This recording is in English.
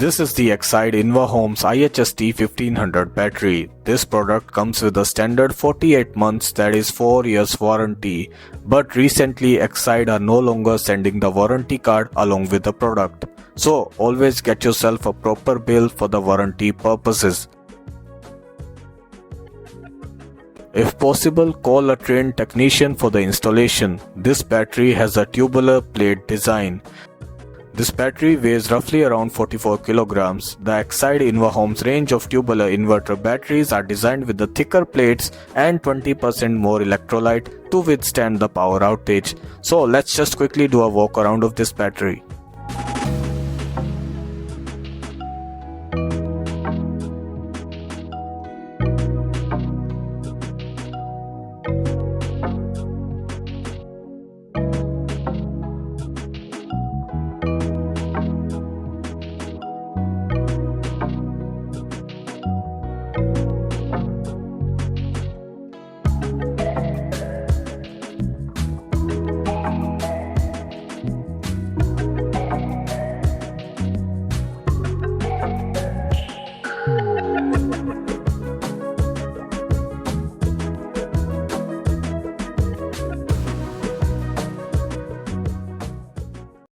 This is the Exide Invahomz IHST1500 battery. This product comes with a standard 48 months, that is 4 years warranty, but recently Exide are no longer sending the warranty card along with the product. So always get yourself a proper bill for the warranty purposes. If possible, call a trained technician for the installation. This battery has a tubular plate design. This battery weighs roughly around 44 kilograms. The Exide Invahomz range of tubular inverter batteries are designed with the thicker plates and 20% more electrolyte to withstand the power outage. So let's just quickly do a walk around of this battery.